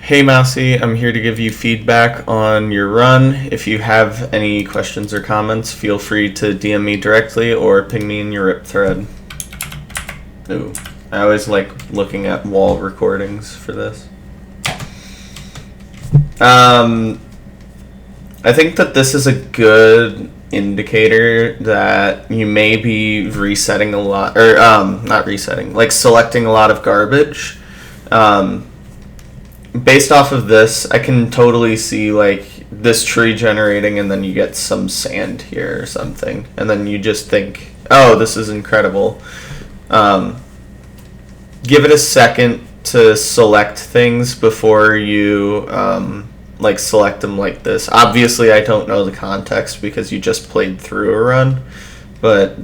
Hey Mousey, I'm here to give you feedback on your run. If you have any questions or comments, feel free to DM me directly or ping me in your RIP thread. Ooh, I always like looking at wall recordings for this. I think that this is a good indicator that you may be resetting a lot, or not resetting, like selecting a lot of garbage. Based off of this, I can totally see like this tree generating and then you get some sand here or something. And then you just think, oh, this is incredible. Give it a second to select things before you like select them like this. Obviously, I don't know the context because you just played through a run. But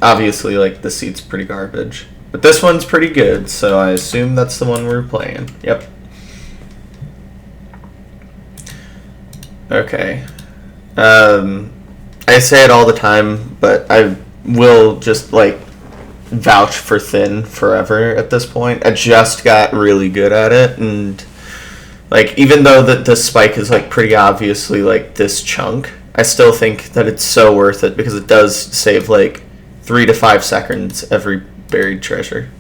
obviously, like, the seat's pretty garbage. But this one's pretty good, so I assume that's the one we're playing. Yep. Okay. I say it all the time, but I will just like vouch for thin forever at this point. I just got really good at it, and like even though the spike is like pretty obviously like this chunk, I still think that it's so worth it because it does save like 3 to 5 seconds every buried treasure.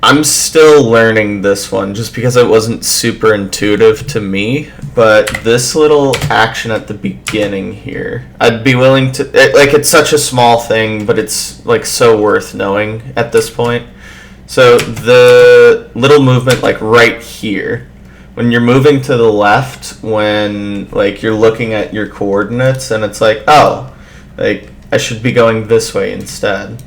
I'm still learning this one just because it wasn't super intuitive to me, but this little action at the beginning here, I'd be willing to, it's such a small thing, but it's like so worth knowing at this point. So the little movement like right here, when you're moving to the left, when like you're looking at your coordinates and it's like, oh, like I should be going this way instead.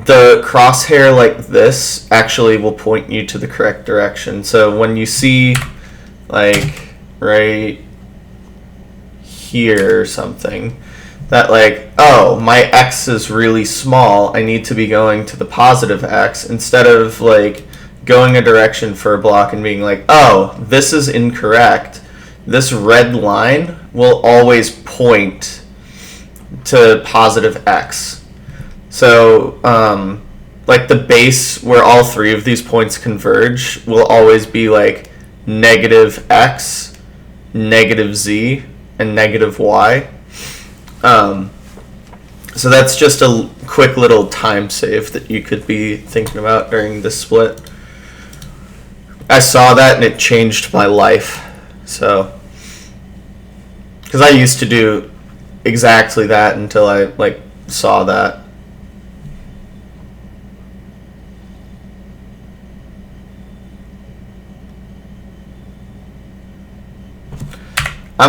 The crosshair like this actually will point you to the correct direction. So when you see like right here or something, that like, oh, my X is really small, I need to be going to the positive X instead of like going a direction for a block and being like, oh, this is incorrect. This red line will always point to positive X. So, like the base where all 3 of these points converge will always be like negative X, negative Z, and negative Y. So that's just a quick little time save that you could be thinking about during this split. I saw that and it changed my life. So, because I used to do exactly that until I like saw that. I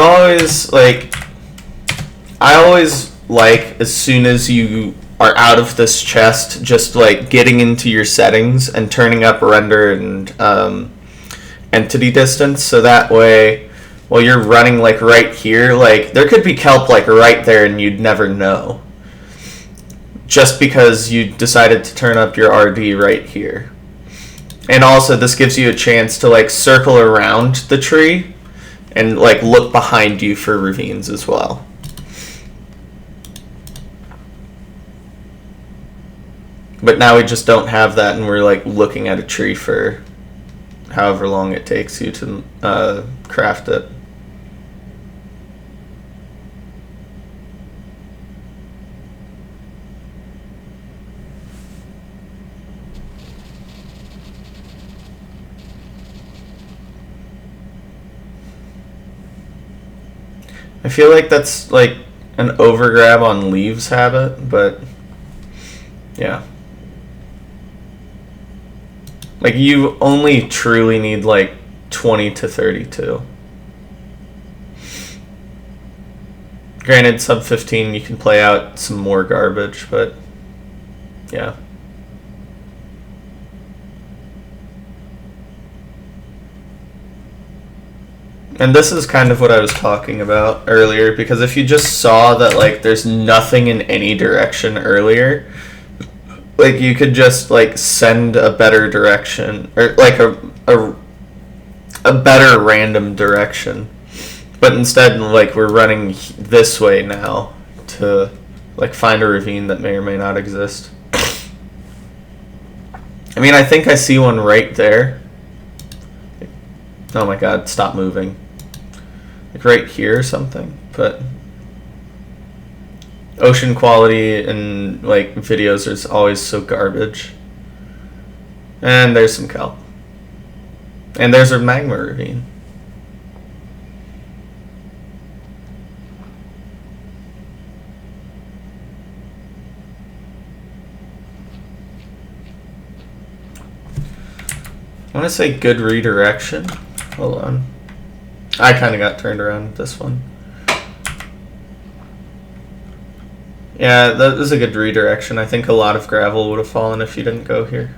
always like as soon as you are out of this chest, just like getting into your settings and turning up render and entity distance, so that way while you're running like right here, like there could be kelp like right there and you'd never know just because you decided to turn up your RD right here. And also this gives you a chance to like circle around the tree and like look behind you for ravines as well. But now we just don't have that, and we're like looking at a tree for however long it takes you to craft it. I feel like that's like an overgrab on Leaves' habit, but yeah. Like you only truly need like 20 to 32. Granted, sub 15 you can play out some more garbage, but yeah. And this is kind of what I was talking about earlier, because if you just saw that like there's nothing in any direction earlier, like you could just like send a better direction or like a better random direction, but instead like we're running this way now to like find a ravine that may or may not exist. I mean, I think I see one right there. Oh my god, stop moving. Like right here or something, but ocean quality in like videos is always so garbage. And there's some kelp. And there's a magma ravine. I want to say good redirection. Hold on. I kind of got turned around with this one. Yeah, that is a good redirection. I think a lot of gravel would have fallen if you didn't go here.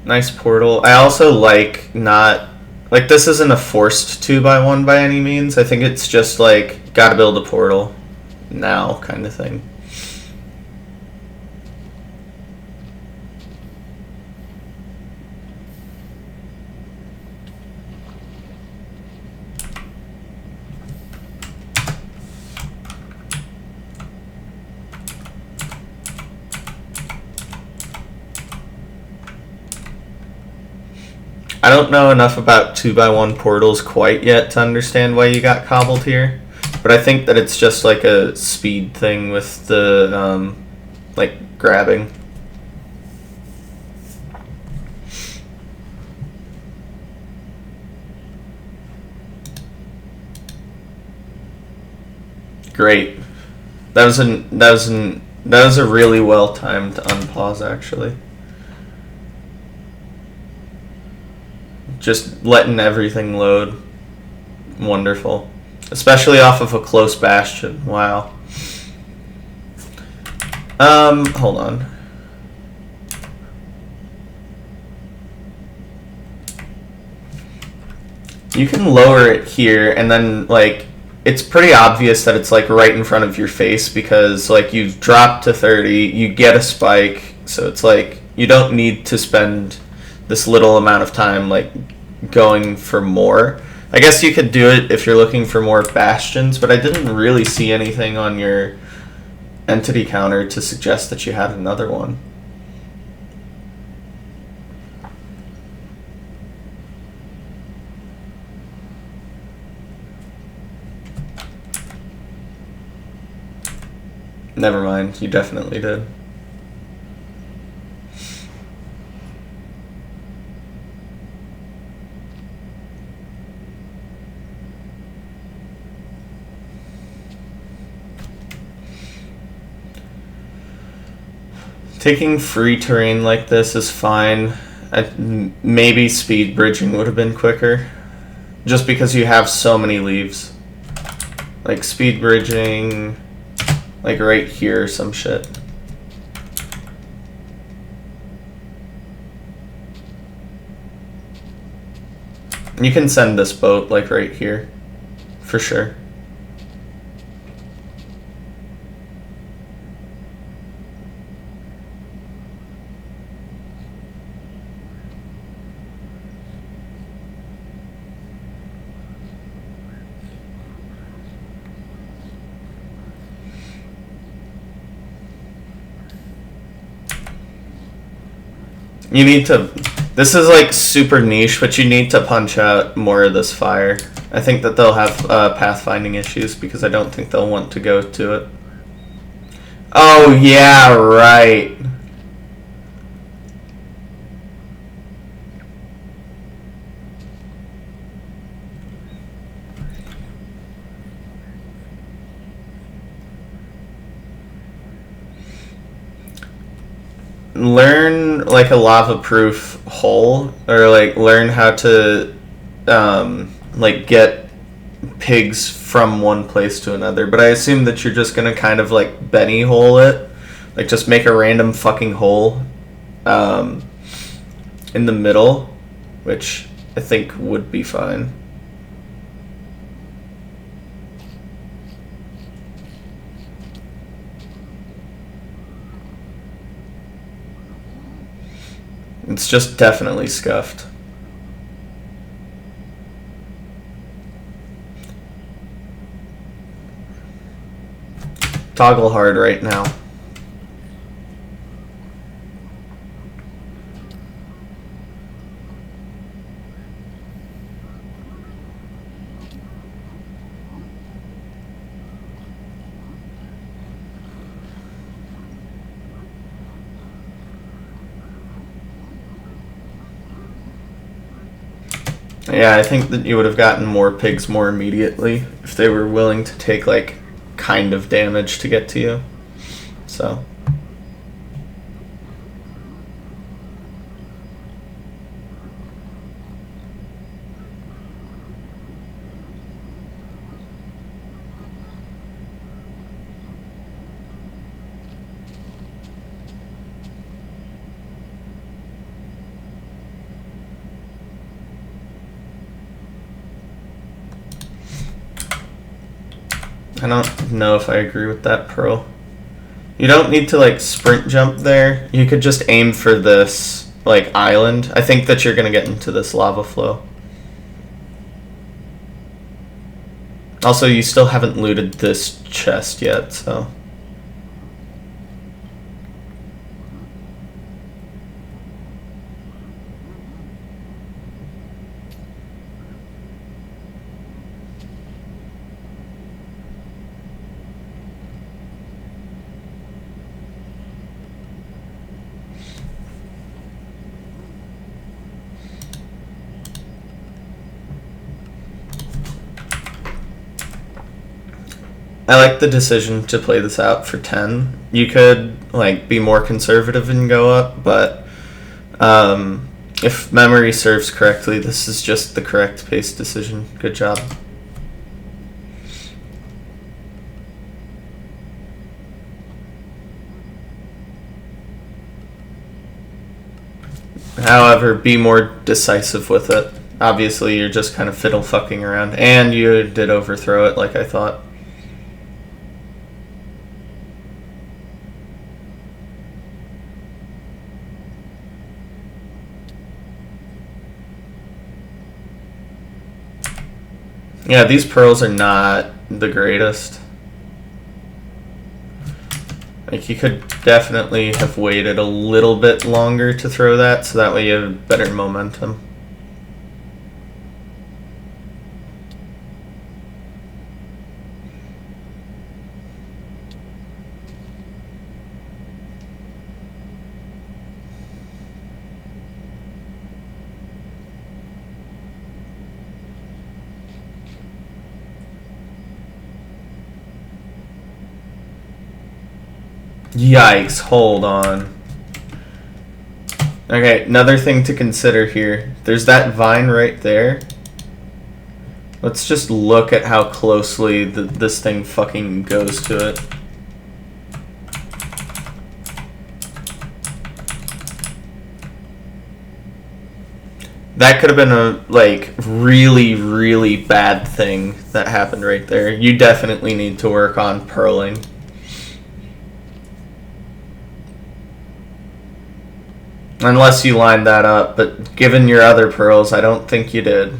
Nice portal. I also like not like this isn't a forced 2x1 by any means. I think it's just like gotta build a portal now kind of thing. I don't know enough about 2x1 portals quite yet to understand why you got cobbled here, but I think that it's just like a speed thing with the like grabbing. Great. That was a really well timed unpause actually. Just letting everything load. Wonderful. Especially off of a close bastion. Wow. Hold on. You can lower it here and then like it's pretty obvious that it's like right in front of your face because like you've dropped to 30, you get a spike, so it's like you don't need to spend this little amount of time like going for more. I guess you could do it if you're looking for more bastions, but I didn't really see anything on your entity counter to suggest that you had another one. Never mind, you definitely did. Taking free terrain like this is fine. Maybe speed bridging would have been quicker. Just because you have so many leaves. Like speed bridging, like right here or some shit. You can send this boat like right here, for sure. You need to, this is like super niche, but you need to punch out more of this fire. I think that they'll have pathfinding issues because I don't think they'll want to go to it. Oh yeah, right. learn like a lava-proof hole, or like learn how to like get pigs from one place to another. But I assume that you're just gonna kind of like Benny hole it, like just make a random fucking hole in the middle, which I think would be fine. It's just definitely scuffed. Toggle hard right now. Yeah, I think that you would have gotten more pigs more immediately if they were willing to take like kind of damage to get to you. So I don't know if I agree with that, Pearl. You don't need to like sprint jump there. You could just aim for this like island. I think that you're gonna get into this lava flow. Also, you still haven't looted this chest yet, so. I like the decision to play this out for 10. You could like be more conservative and go up, but if memory serves correctly, this is just the correct pace decision. Good job. However, be more decisive with it. Obviously, you're just kind of fiddle fucking around, and you did overthrow it like I thought. Yeah, these pearls are not the greatest. Like, you could definitely have waited a little bit longer to throw that, so that way you have better momentum. Yikes, hold on. Okay, another thing to consider here. There's that vine right there. Let's just look at how closely this thing fucking goes to it. That could have been a, like, really, really bad thing that happened right there. You definitely need to work on pearling. Unless you lined that up, but given your other pearls, I don't think you did.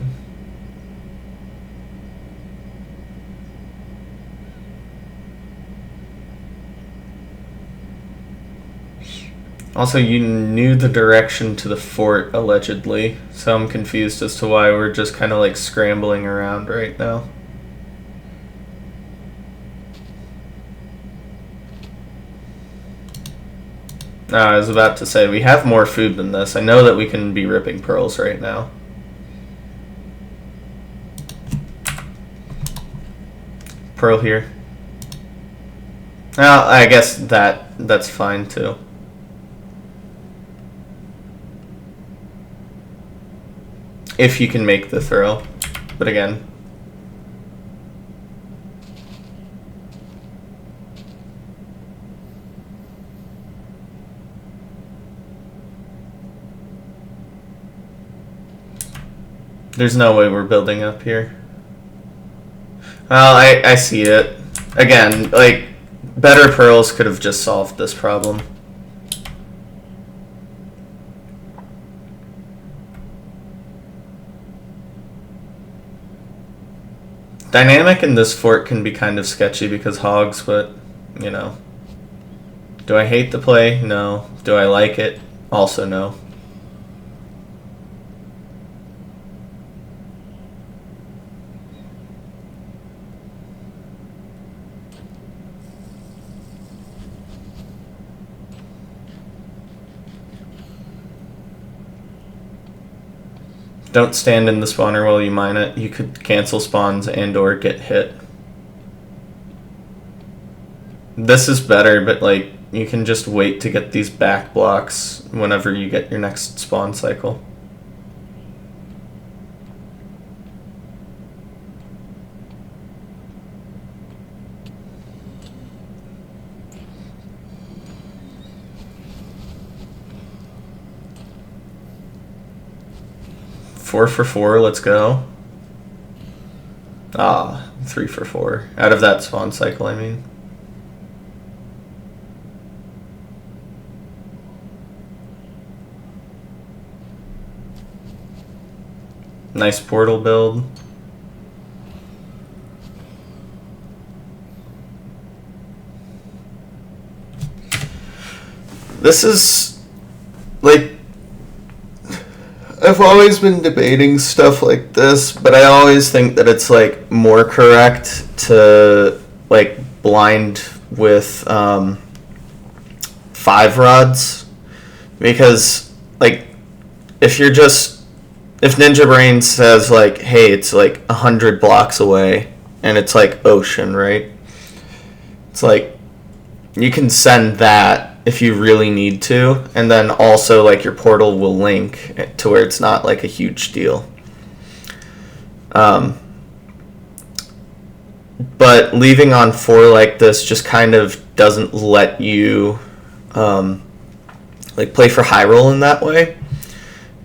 Also, you knew the direction to the fort, allegedly, so I'm confused as to why we're just kind of like scrambling around right now. I was about to say, we have more food than this. I know that we can be ripping pearls right now. Pearl here. Well, I guess that's fine too. if you can make the throw. But again, there's no way we're building up here. Well, I see it. Again, like, better pearls could have just solved this problem. Dynamic in this fort can be kind of sketchy because hogs, but, you know. Do I hate the play? No. Do I like it? Also no. Don't stand in the spawner while you mine it. You could cancel spawns and or get hit. This is better, but like you can just wait to get these back blocks whenever you get your next spawn cycle. Four for 4, let's go. Ah, 3 for 4. Out of that spawn cycle, I mean. Nice portal build. This is, like, I've always been debating stuff like this, but I always think that it's, like, more correct to, like, blind with 5 rods. Because, like, if Ninja Brain says, like, hey, it's, like, 100 blocks away, and it's, like, ocean, right? It's, like, you can send that if you really need to, and then also, like, your portal will link to where it's not, like, a huge deal. But leaving on 4 like this just kind of doesn't let you, like, play for high roll in that way.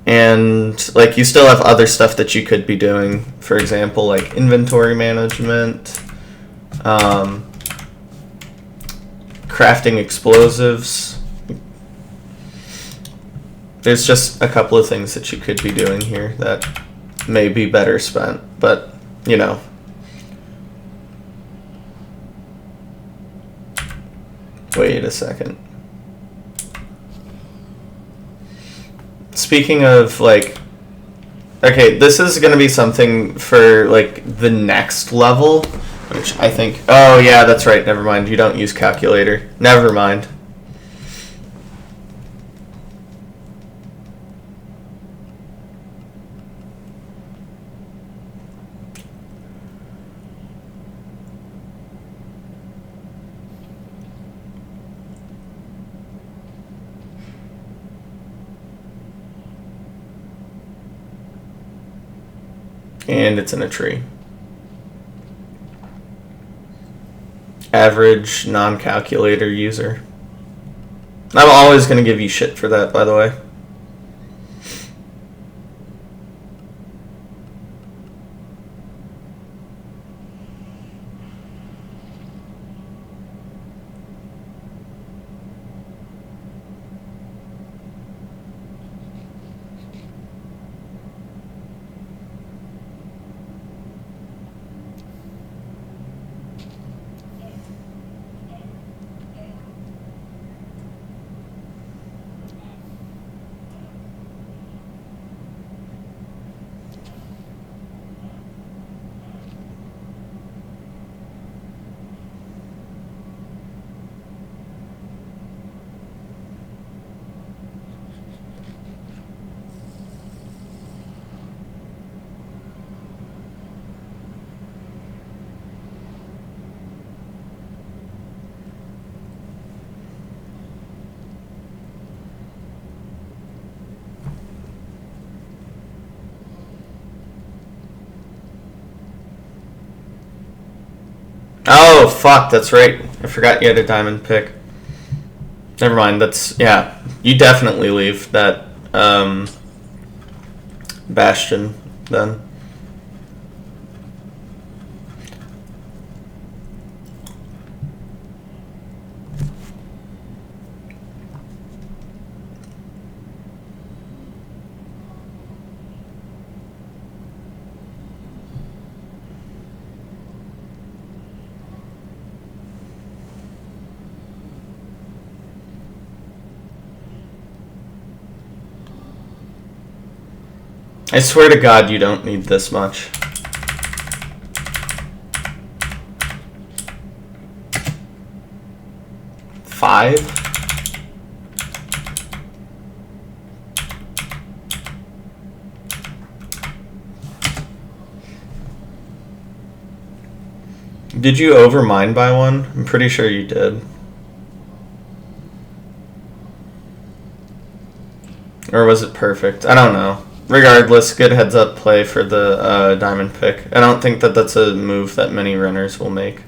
And, like, you still have other stuff that you could be doing. For example, like, inventory management, crafting explosives. There's just a couple of things that you could be doing here that may be better spent, but, you know. Wait a second. Speaking of, like, okay, this is going to be something for, like, the next level, which I think, oh yeah, that's right, never mind, you don't use calculator. Never mind. And it's in a tree. Average non-calculator user. I'm always going to give you shit for that, by the way. Oh, fuck, that's right. I forgot you had a diamond pick. Never mind, that's... Yeah, you definitely leave that bastion, then. I swear to God, you don't need this much. Five? Did you overmine by one? I'm pretty sure you did. Or was it perfect? I don't know. Regardless, good heads up play for the diamond pick. I don't think that that's a move that many runners will make.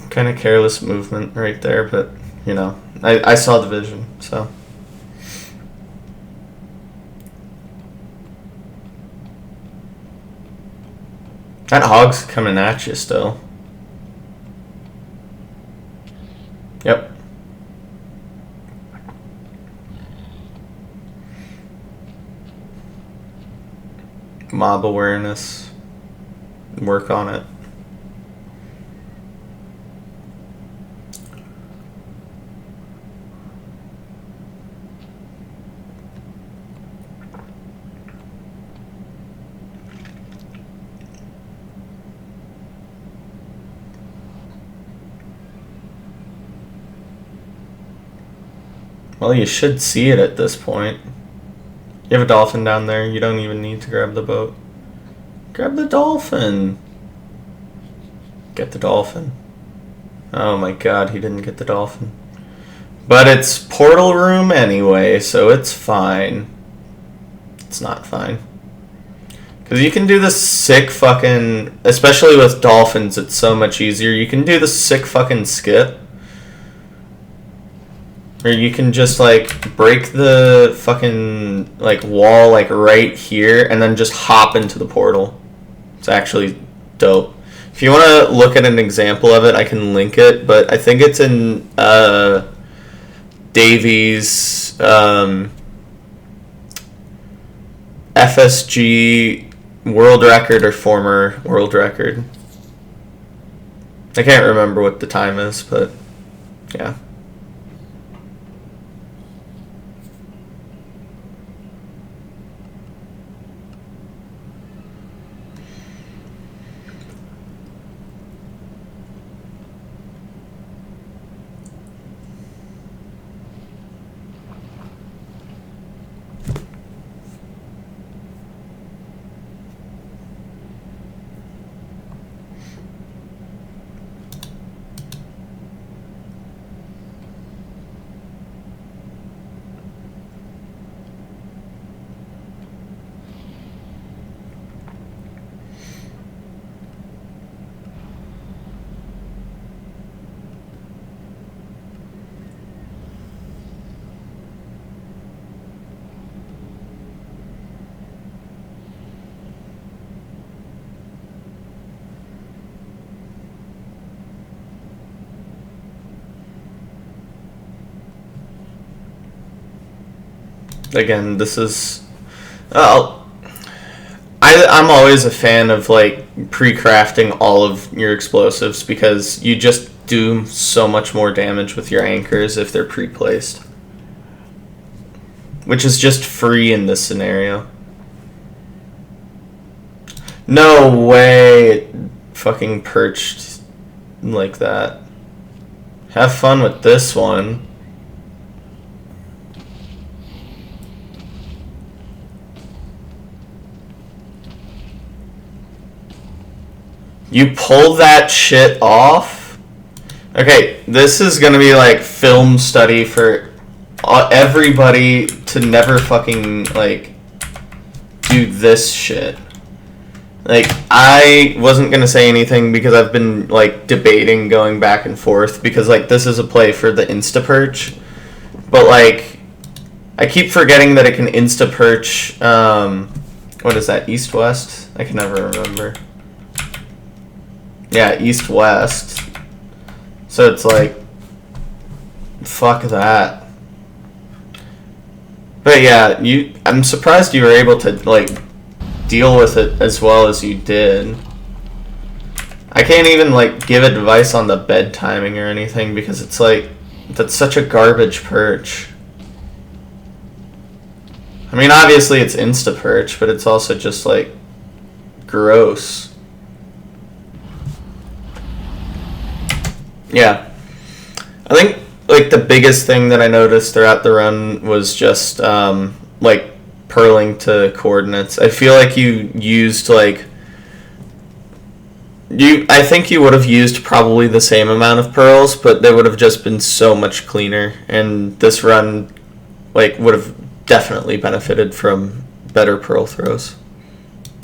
Kind of careless movement right there, but, you know, I saw the vision, so. That hog's coming at you still. Yep. Mob awareness. Work on it. Well, you should see it at this point. You have a dolphin down there. You don't even need to grab the boat. Grab the dolphin. Get the dolphin. Oh my god, he didn't get the dolphin. But it's portal room anyway, so it's fine. It's not fine. Because you can do the sick fucking... Especially with dolphins, it's so much easier. You can do the sick fucking skip. Or you can just, like, break the fucking, like, wall, like, right here, and then just hop into the portal. It's actually dope. If you want to look at an example of it, I can link it, but I think it's in Davies' FSG world record or former world record. I can't remember what the time is, but yeah. Again, this is... I'm always a fan of, like, pre-crafting all of your explosives because you just do so much more damage with your anchors if they're pre-placed. Which is just free in this scenario. No way it fucking perched like that. Have fun with this one. You pull that shit off? Okay, this is gonna be like film study for everybody to never fucking like do this shit. Like, I wasn't gonna say anything because I've been like debating going back and forth because like this is a play for the insta perch, but like I keep forgetting that it can insta perch. What is that? East west? I can never remember. Yeah, east west. So it's like, fuck that. But yeah, I'm surprised you were able to like deal with it as well as you did. I can't even like give advice on the bed timing or anything because it's like, that's such a garbage perch. I mean, obviously it's insta perch, but it's also just like gross. Yeah. I think like the biggest thing that I noticed throughout the run was just like purling to coordinates. I feel like you used like I think you would have used probably the same amount of pearls, but they would have just been so much cleaner, and this run like would have definitely benefited from better pearl throws.